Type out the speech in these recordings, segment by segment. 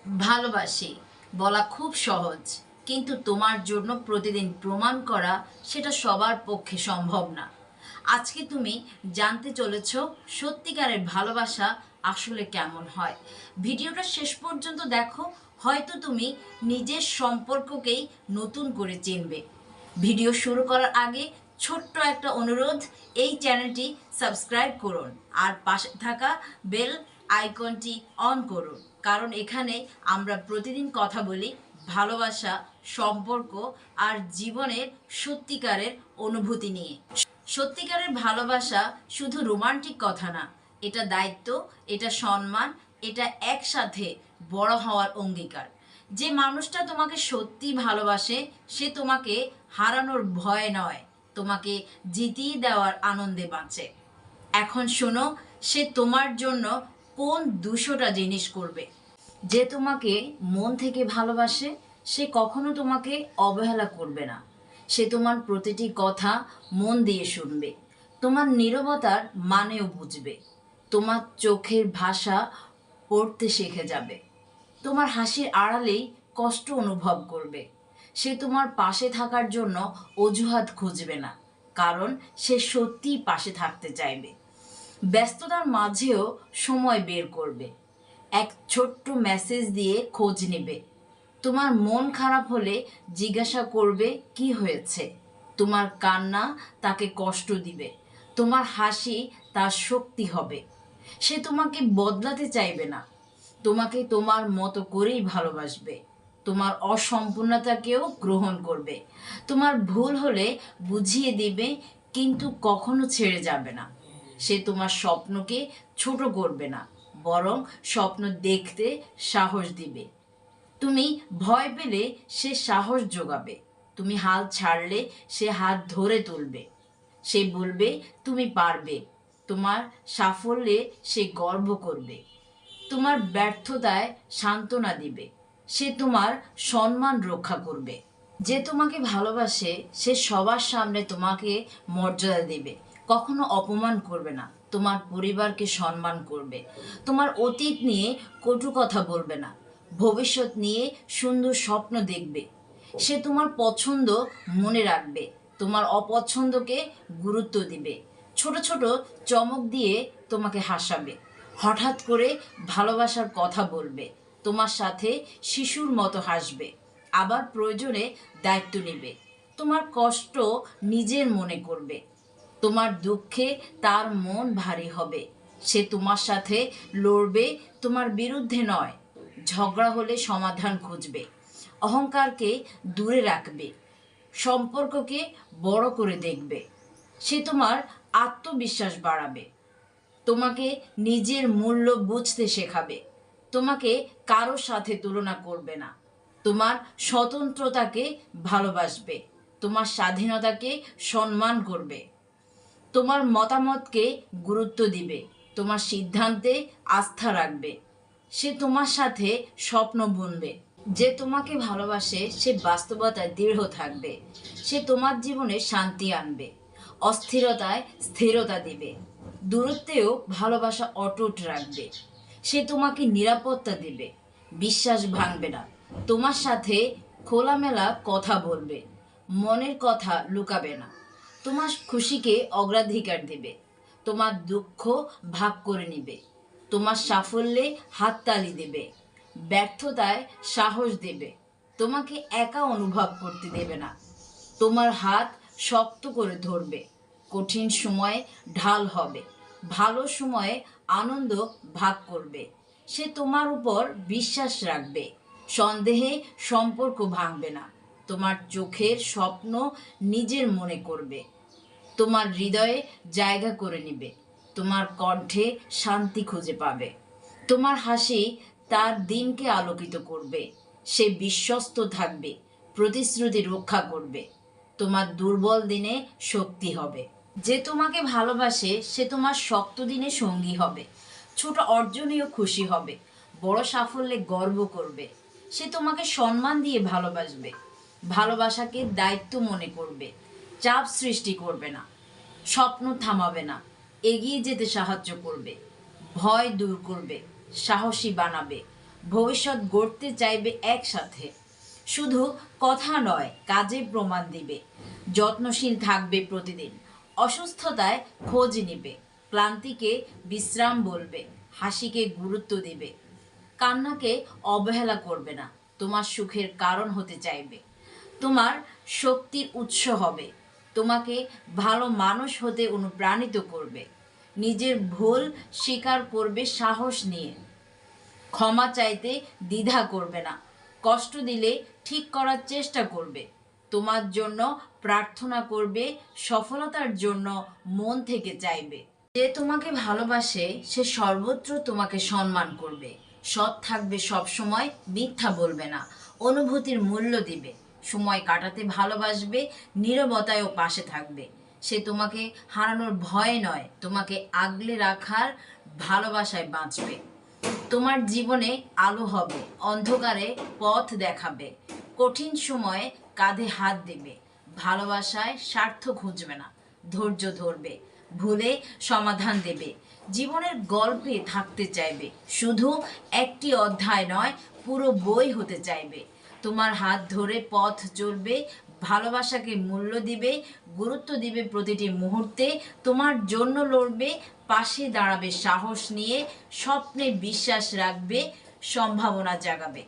ভালোবাসি বলা খুব সহজ, কিন্তু তোমার জন্য প্রতিদিন প্রমাণ করা সেটা সবার পক্ষে সম্ভব না। আজকে তুমি জানতে চলেছ সত্যিকারের ভালোবাসা আসলে কেমন হয়। ভিডিওটা শেষ পর্যন্ত দেখো, হয়তো তুমি নিজের সম্পর্ককেই নতুন করে চিনবে। ভিডিও শুরু করার আগে ছোট্ট একটা অনুরোধ, এই চ্যানেলটি সাবস্ক্রাইব করুন আর পাশে থাকা বেল আইকনটি অন করুন, কারণ এখানে আমরা প্রতিদিন কথা বলি ভালোবাসা, সম্পর্ক আর জীবনের সত্যিকারের অনুভূতি নিয়ে। সত্যিকারের ভালোবাসা শুধু রোমান্টিক কথা না, এটা দায়িত্ব, এটা সম্মান, এটা একসাথে বড় হওয়ার অঙ্গীকার। যে মানুষটা তোমাকে সত্যি ভালোবাসে সে তোমাকে হারানোর ভয় নয়, তোমাকে জিতিয়ে দেওয়ার আনন্দে বাঁচে। এখন শোনো, সে তোমার জন্য কোন 200টা জিনিস করবে। যে তোমাকে মন থেকে ভালোবাসে সে কখনো তোমাকে অবহেলা করবে না। সে তোমার প্রতিটি কথা মন দিয়ে শুনবে, তোমার নীরবতার মানেও বুঝবে, তোমার চোখের ভাষা পড়তে শিখে যাবে, তোমার হাসির আড়ালেই কষ্ট অনুভব করবে। সে তোমার পাশে থাকার জন্য অজুহাত খুঁজবে না, কারণ সে সত্যিই পাশে থাকতে চাইবে। ব্যস্ততার মাঝেও সময় বের করবে, এক ছোট্ট মেসেজ দিয়ে খোঁজ নেবে, তোমার মন খারাপ হলে জিজ্ঞাসা করবে কি হয়েছে। তোমার কান্না তাকে কষ্ট দিবে, তোমার হাসি তার শক্তি হবে। সে তোমাকে বদলাতে চাইবে না, তোমাকে তোমার মতো করেই ভালোবাসবে। তোমার অসম্পূর্ণতাকেও গ্রহণ করবে, তোমার ভুল হলে বুঝিয়ে দিবে, কিন্তু কখনো ছেড়ে যাবে না। সে তোমার স্বপ্নকে ছোট করবে না, বরং স্বপ্ন দেখতে সাহস দিবে। তুমি ভয় পেলে সে সাহস যোগাবে, তুমি হাল ছাড়লে সে হাত ধরে তুলবে। সে বলবে তুমি পারবে, তোমার সাফল্যে সে গর্ব করবে, তোমার ব্যর্থতায় সান্ত্বনা দিবে। সে তোমার সম্মান রক্ষা করবে। যে তোমাকে ভালোবাসে সে সবার সামনে তোমাকে মর্যাদা দেবে, কখনো অপমান করবে না, তোমার পরিবারকে সম্মান করবে, তোমার অতীত নিয়ে কটু কথা বলবে না, ভবিষ্যৎ নিয়ে সুন্দর স্বপ্ন দেখবে। সে তোমার পছন্দ মনে রাখবে, তোমার অপছন্দকে গুরুত্ব দিবে, ছোট ছোট চমক দিয়ে তোমাকে হাসাবে, হঠাৎ করে ভালোবাসার কথা বলবে, তোমার সাথে শিশুর মতো হাসবে, আবার প্রয়োজনে দায়িত্ব নেবে, তোমার কষ্ট নিজের মনে করবে, তোমার দুঃখে তার মন ভারী হবে। সে তোমার সাথে লড়বে, তোমার বিরুদ্ধে নয়। ঝগড়া হলে সমাধান খুঁজবে, অহংকারকে দূরে রাখবে, সম্পর্ককে বড় করে দেখবে। সে তোমার আত্মবিশ্বাস বাড়াবে, তোমাকে নিজের মূল্য বুঝতে শেখাবে, তোমাকে কারো সাথে তুলনা করবে না, তোমার স্বতন্ত্রতাকে ভালোবাসবে, তোমার স্বাধীনতাকে সম্মান করবে, তোমার মতামতকে গুরুত্ব দিবে, তোমার সিদ্ধান্তে আস্থা রাখবে। সে তোমার সাথে স্বপ্ন বুনবে। যে তোমাকে ভালোবাসে সে বাস্তবতায় দৃঢ় থাকবে, সে তোমার জীবনে শান্তি আনবে, অস্থিরতায় স্থিরতা দিবে, দূরত্বেও ভালোবাসা অটুট রাখবে। সে তোমাকে নিরাপত্তা দিবে, বিশ্বাস ভাঙবে না, তোমার সাথে খোলামেলা কথা বলবে, মনের কথা লুকাবে না, তোমার খুশিকে অগ্রাধিকার দেবে, তোমার দুঃখ ভাগ করে নিবে, তোমার সাফল্যে হাততালি দেবে, ব্যর্থতায় সাহস দেবে, তোমাকে একা অনুভব করতে দেবে না, তোমার হাত শক্ত করে ধরবে, কঠিন সময়ে ঢাল হবে, ভালো সময়ে আনন্দ ভাগ করবে। সে তোমার উপর বিশ্বাস রাখবে, সন্দেহে সম্পর্ক ভাঙবে না, তোমার চোখের স্বপ্ন নিজের মনে করবে, তোমার হৃদয়ে জায়গা করে নেবে, তোমার কণ্ঠে শান্তি খুঁজে পাবে, তোমার হাসি তার দিনকে আলোকিত করবে। সে বিশ্বস্ত থাকবে, প্রতিশ্রুতি রক্ষা করবে, তোমার দুর্বল দিনে শক্তি হবে। যে তোমাকে ভালোবাসে সে তোমার শক্ত দিনে সঙ্গী হবে, ছোট অর্জনেও খুশি হবে, বড় সাফল্যে গর্ব করবে। সে তোমাকে সম্মান দিয়ে ভালোবাসবে, ভালোবাসাকে দায়িত্ব মনে করবে, চাপ সৃষ্টি করবে না, স্বপ্ন থামাবে না, এগিয়ে যেতে সাহায্য করবে, ভয় দূর করবে, সাহসী বানাবে, ভবিষ্যৎ গড়তে চাইবে একসাথে। শুধু কথা নয়, কাজে প্রমাণ দিবে। যত্নশীল থাকবে প্রতিদিন, অসুস্থতায় খোঁজ নিবে, ক্লান্তিকে বিশ্রাম বলবে, হাসিকে গুরুত্ব দিবে, কান্নাকে অবহেলা করবে না, তোমার সুখের কারণ হতে চাইবে, তোমার শক্তির উৎস হবে, তোমাকে ভালো মানুষ হতে অনুপ্রাণিত করবে, নিজের ভুল স্বীকার করবে সাহস নিয়ে, ক্ষমা চাইতে দ্বিধা করবে না, কষ্ট দিলে ঠিক করার চেষ্টা করবে, তোমার জন্য প্রার্থনা করবে, সফলতার জন্য মন থেকে চাইবে। যে তোমাকে ভালোবাসে সে সর্বত্র তোমাকে সম্মান করবে, সৎ থাকবে সব সময়, মিথ্যা বলবে না, অনুভূতির মূল্য দিবে, সময় কাটাতে ভালোবাসবে, নীরবতায়ও পাশে থাকবে। সে তোমাকে হারানোর ভয় নয়, তোমাকে আগলে রাখার ভালোবাসায় বাঁচবে। তোমার জীবনে আলো হবে, অন্ধকারে পথ দেখাবে, কঠিন সময়ে কাঁধে হাত দেবে, ভালোবাসায় স্বার্থ খুঁজবে না, ধৈর্য ধরবে, ভুলে সমাধান দেবে, জীবনের গল্পে থাকতে চাইবে, শুধু একটি অধ্যায় নয় পুরো বই হতে চাইবে। তোমার হাত ধরে পথ চলবে, ভালোবাসাকে মূল্য দিবে, গুরুত্ব দিবে প্রতিটি মুহূর্তে, তোমার জন্য লড়বে, পাশে দাঁড়াবে সাহস নিয়ে, স্বপ্নে বিশ্বাস রাখবে, সম্ভাবনা জাগাবে,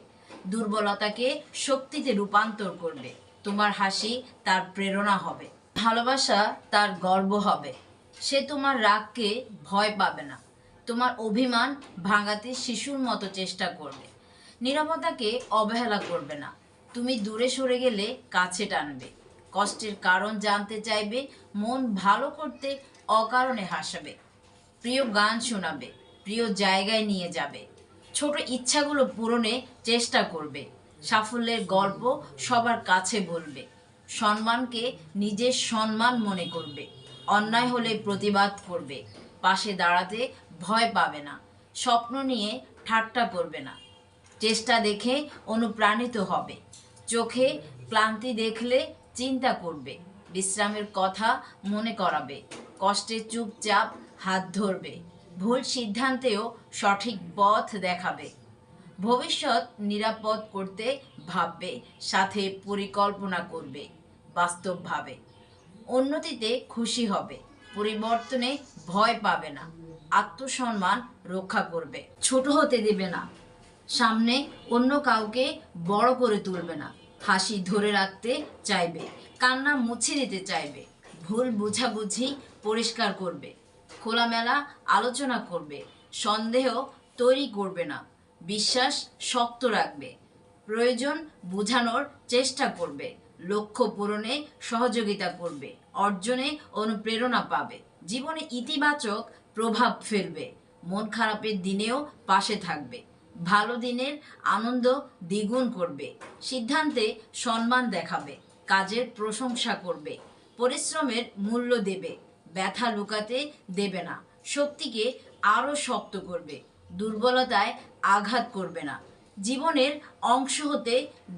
দুর্বলতাকে শক্তিতে রূপান্তর করবে, তোমার হাসি তার প্রেরণা হবে, ভালোবাসা তার গর্ব হবে। সে তোমার রাগকে ভয় পাবে না, তোমার অভিমান ভাঙাতে শিশুর মতো চেষ্টা করবে, নীরবতাকে অবহেলা করবে না, তুমি দূরে সরে গেলে কাছে টানবে, কষ্টের কারণ জানতে চাইবে, মন ভালো করতে অকারণে হাসাবে, প্রিয় গান শোনাবে, প্রিয় জায়গায় নিয়ে যাবে, ছোট ইচ্ছাগুলো পূরণে চেষ্টা করবে, সাফল্যের গল্প সবার কাছে বলবে, সম্মানকে নিজের সম্মান মনে করবে, অন্যায় হলে প্রতিবাদ করবে, পাশে দাঁড়াতে ভয় পাবে না, স্বপ্ন নিয়ে ঠাট্টা করবে না, চেষ্টা দেখে অনুপ্রাণিত হবে, চোখে ক্লান্তি দেখলে চিন্তা করবে, বিশ্রামের কথা মনে করাবে, কষ্টে চুপচাপ হাত ধরবে, ভুল সিদ্ধান্তেও সঠিক পথ দেখাবে, ভবিষ্যৎ নিরাপদ করতে ভাববে, সাথে পরিকল্পনা করবে বাস্তবভাবে, উন্নতিতে খুশি হবে, পরিবর্তনে ভয় পাবে না, আত্মসম্মান রক্ষা করবে, ছোট হতে দেবে না, সামনে অন্য কাউকে বড় করে তুলবে না, হাসি ধরে রাখতে চাইবে, কান্না মুছে দিতে চাইবে, ভুল বোঝাবুঝি পরিষ্কার করবে, খোলামেলা আলোচনা করবে, সন্দেহ তৈরি করবে না, বিশ্বাস শক্ত রাখবে, প্রয়োজন বোঝানোর চেষ্টা করবে, লক্ষ্য পূরণে সহযোগিতা করবে, অর্জনে অনুপ্রেরণা পাবে, জীবনে ইতিবাচক প্রভাব ফেলবে, মন খারাপের দিনেও পাশে থাকবে, ভালো দিনের আনন্দ দ্বিগুণ করবে, সিদ্ধান্তে সম্মান দেখাবে, কাজের প্রশংসা করবে, পরিশ্রমের মূল্য দেবে, ব্যথা লুকাতে দেবে না, শক্তিকে আরও শক্ত করবে, দুর্বলতায় আঘাত করবে না, জীবনের অংশ হতে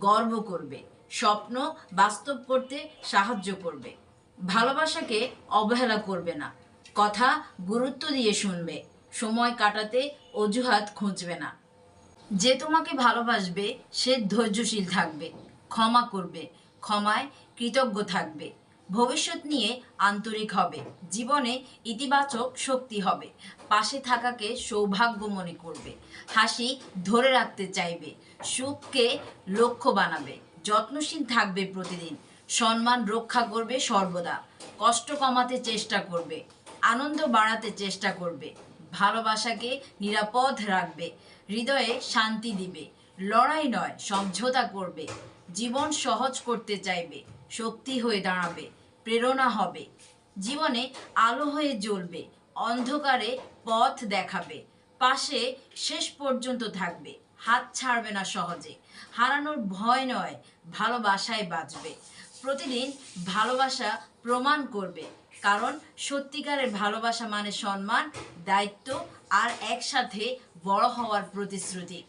গর্ব করবে, স্বপ্ন বাস্তব করতে সাহায্য করবে, ভালোবাসাকে অবহেলা করবে না, কথা গুরুত্ব দিয়ে শুনবে, সময় কাটাতে অজুহাত খুঁজবে না। যে তোমাকে ভালোবাসবে সে ধৈর্যশীল থাকবে, ক্ষমা করবে, ক্ষমায় কৃতজ্ঞ থাকবে, ভবিষ্যৎ নিয়ে আন্তরিক হবে, জীবনে ইতিবাচক শক্তি হবে, পাশে থাকাকে সৌভাগ্য মনে করবে, হাসি ধরে রাখতে চাইবে, সুখকে লক্ষ্য বানাবে, যত্নশীল থাকবে প্রতিদিন, সম্মান রক্ষা করবে সর্বদা, কষ্ট কমাতে চেষ্টা করবে, আনন্দ বাড়াতে চেষ্টা করবে, ভালোবাসাকে নিরাপদ রাখবে, হৃদয়ে শান্তি দিবে, লড়াই নয় সমঝোতা করবে, জীবন সহজ করতে চাইবে, শক্তি হয়ে দাঁড়াবে, প্রেরণা হবে, জীবনে আলো হয়ে জ্বলবে, অন্ধকারে পথ দেখাবে, পাশে শেষ পর্যন্ত থাকবে, হাত ছাড়বে না সহজে, হারানোর ভয় নয় ভালোবাসায় বাঁচবে, প্রতিদিন ভালোবাসা প্রমাণ করবে, কারণ সত্যিকারের ভালোবাসা মানে সম্মান, দায়িত্ব আর একসাথে বড় হওয়ার প্রতিশ্রুতি।